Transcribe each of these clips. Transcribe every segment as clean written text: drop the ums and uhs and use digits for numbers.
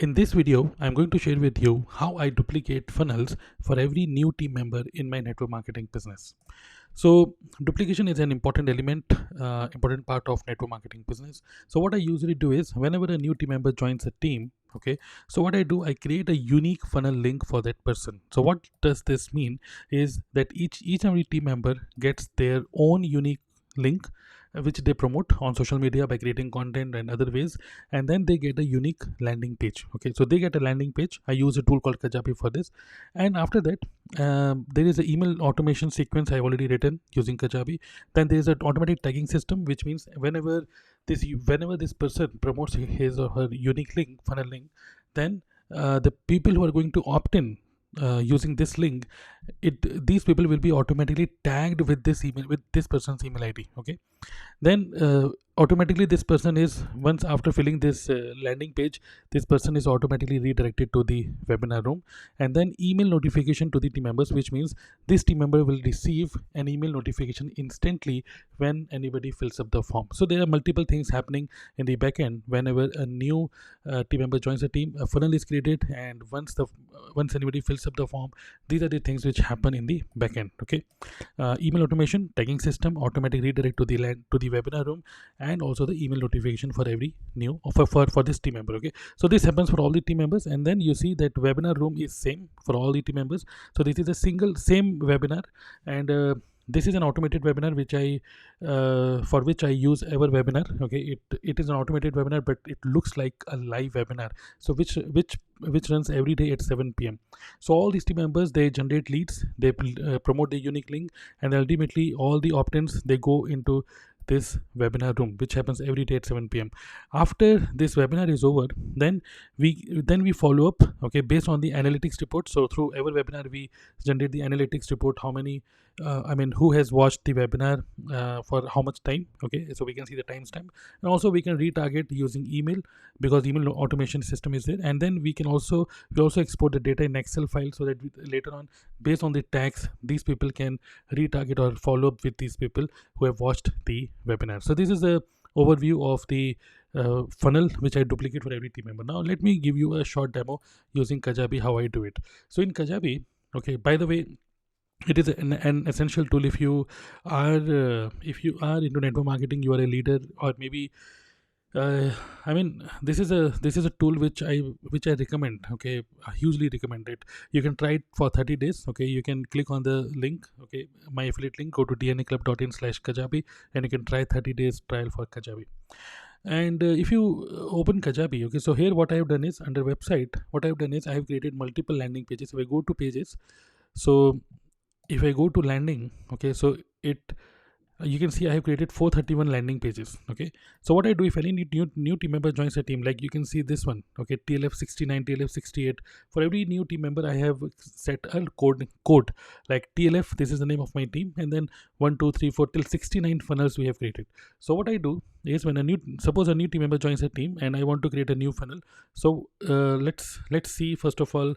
In this video, I'm going to share with you how I duplicate funnels for every new team member in my network marketing business. So duplication is an important element, important part of network marketing business. So what I usually do is whenever a new team member joins a team, okay, so what I do, I create a unique funnel link for that person. So what does this mean is that each and every team member gets their own unique link, which they promote on social media by creating content and other ways, and then they get a unique landing page. Okay, so they get a landing page. I use a tool called Kajabi for this, and after that there is an email automation sequence I've already written using Kajabi. Then there is an automatic tagging system, which means whenever this person promotes his or her unique link, funnel link, then the people who are going to opt in using this link, these people will be automatically tagged with this email, with this person's email ID. Okay, then automatically this person is, once after filling this landing page, this person is automatically redirected to the webinar room, and then email notification to the team members, which means this team member will receive an email notification instantly when anybody fills up the form. So there are multiple things happening in the back end. Whenever a new team member joins a team, a funnel is created, and once anybody fills up the form, these are the things which happen in the back end. Okay, email automation, tagging system, automatic redirect to the webinar room, and also the email notification for every new for this team member. Okay, so this happens for all the team members, and then you see that webinar room is same for all the team members. So this is a same webinar, and this is an automated webinar which for which I use Ever Webinar. Okay, it is an automated webinar, but it looks like a live webinar. So which runs every day at 7 p.m. So all these team members, they generate leads, they promote their unique link, and ultimately all the opt-ins, they go into this webinar room, which happens every day at 7 p.m. After this webinar is over, then we follow up, okay, based on the analytics report. So through Ever Webinar, we generate the analytics report, how many who has watched the webinar for how much time. Okay, so we can see the timestamp, and also we can retarget using email, because email automation system is there. And then we also export the data in Excel file, so that later on, based on the tags, these people can retarget or follow up with these people who have watched the webinar. So this is the overview of the funnel which I duplicate for every team member. Now let me give you a short demo using Kajabi, how I do it. So in Kajabi, okay, by the way, it is an essential tool if you are into network marketing, you are a leader, or maybe this is a tool which I recommend. Okay, I hugely recommend it. You can try it for 30 days. Okay, you can click on the link, okay, my affiliate link, go to dnaclub.in/Kajabi, and you can try 30 days trial for Kajabi. And if you open Kajabi, okay, so here what I have done is, under website, what I have done is I have created multiple landing pages. If I go to pages, so if I go to landing, okay, so you can see I have created 431 landing pages. Okay, so what I do, if any new team member joins a team, like you can see this one, okay, TLF 69, TLF 68. For every new team member, I have set a code like TLF, this is the name of my team, and then 1 2 3 4 till 69 funnels we have created. So what I do is, when suppose a new team member joins a team and I want to create a new funnel, so let's see first of all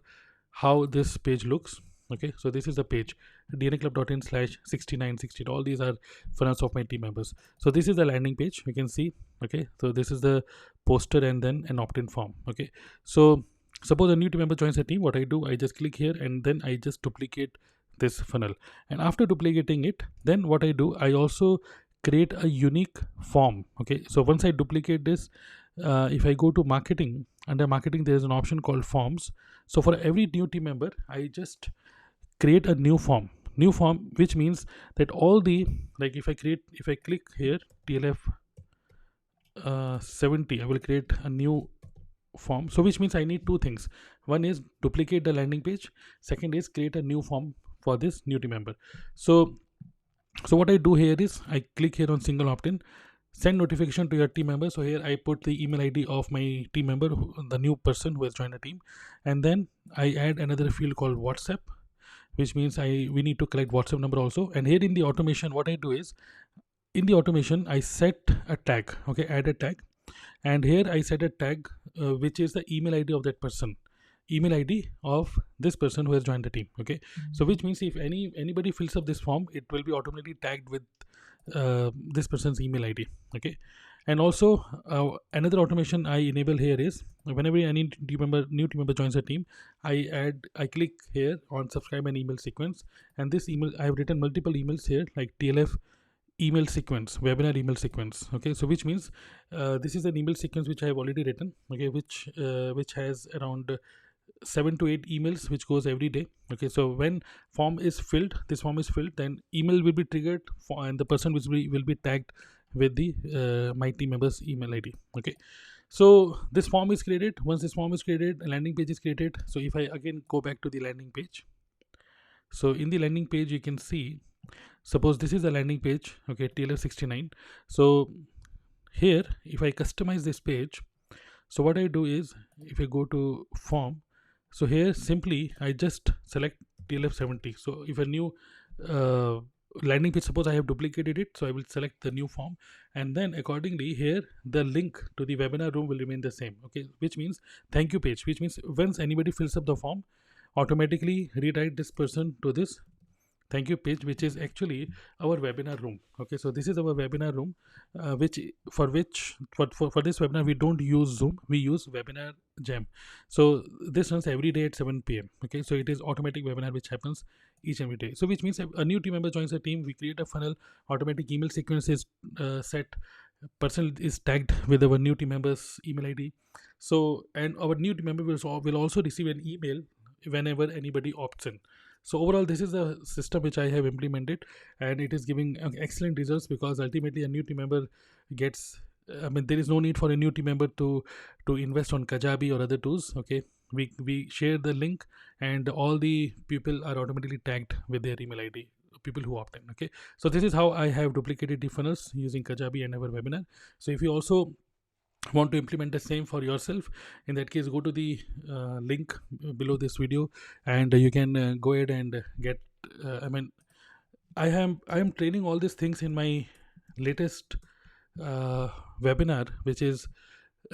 how this page looks. Okay, so this is the page, dnaclub.in/6960. all these are funnels of my team members. So this is the landing page, you can see. Okay, so this is the poster, and then an opt-in form. Okay, so suppose a new team member joins a team, what I do, I just click here, and then I just duplicate this funnel. And after duplicating it, then what I do, I also create a unique form. Okay, so once I duplicate this, if I go to marketing, under marketing there is an option called forms. So for every new team member, I just create a new form, which means that all the, like, if I click here TLF 70, I will create a new form. So which means I need two things. One is duplicate the landing page, second is create a new form for this new team member. So what I do here is, I click here on single opt-in, send notification to your team member. So here I put the email ID of my team member, the new person who has joined the team, and then I add another field called WhatsApp, which means we need to collect WhatsApp number also. And here in the automation, what I do is, in the automation, I set a tag. Okay, add a tag, and here I set a tag which is the email ID of that person, email ID of this person who has joined the team. Okay, so which means if anybody fills up this form, it will be automatically tagged with this person's email ID. Okay, And also another automation I enable here is whenever any new team member joins a team, I click here on subscribe an email sequence, and this email I have written multiple emails here like TLF email sequence, webinar email sequence. Okay, so which means this is an email sequence which I have already written. Okay, which has around 7 to 8 emails which goes every day. Okay, so when this form is filled, then email will be triggered for, and the person will be tagged with the my team members email ID. Okay, so this form is created. Once this form is created, a landing page is created. So if I again go back to the landing page, so in the landing page you can see, suppose this is the landing page. Okay, TLF69. So here if I customize this page, so what I do is, if I go to form, so here simply I just select TLF70. So if a new uh, landing page, suppose I have duplicated it, so I will select the new form, and then accordingly here the link to the webinar room will remain the same. Okay, which means thank you page, which means once anybody fills up the form, automatically redirect this person to this thank you page, which is actually our webinar room. Okay, so this is our webinar room, for this webinar we don't use Zoom, we use webinar jam. So this runs every day at 7 p.m. Okay, so it is automatic webinar which happens each and every day. So which means if a new team member joins a team, we create a funnel, automatic email sequence is set, person is tagged with our new team member's email ID. So and our new team member will also receive an email whenever anybody opts in. So overall, this is the system which I have implemented, and it is giving excellent results, because ultimately a new team member gets. I mean, there is no need for a new team member to invest on Kajabi or other tools. Okay, we share the link, and all the people are automatically tagged with their email ID. People who opt in. Okay, so this is how I have duplicated the funnels using Kajabi and our webinar. So if you also want to implement the same for yourself, in that case go to the link below this video, and you can go ahead and get I am training all these things in my latest webinar, which is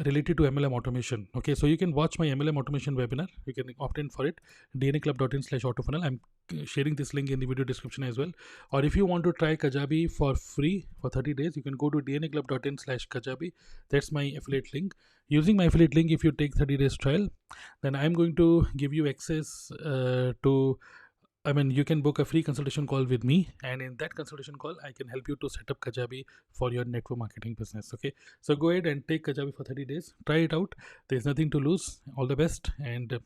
related to MLM automation. Okay, so you can watch my MLM automation webinar. You can opt in for it. dnaclub.in/autofunnel. I'm sharing this link in the video description as well. Or if you want to try Kajabi for free for 30 days, you can go to dnaclub.in/Kajabi. That's my affiliate link. Using my affiliate link, if you take 30 days trial, then I'm going to give you access to you can book a free consultation call with me, and in that consultation call, I can help you to set up Kajabi for your network marketing business. Okay, so go ahead and take Kajabi for 30 days. Try it out. There's nothing to lose. All the best. And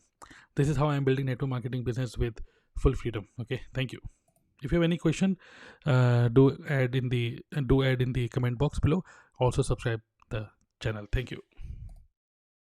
this is how I'm building network marketing business with full freedom. Okay, thank you. If you have any question, do add in the comment box below. Also subscribe the channel. Thank you.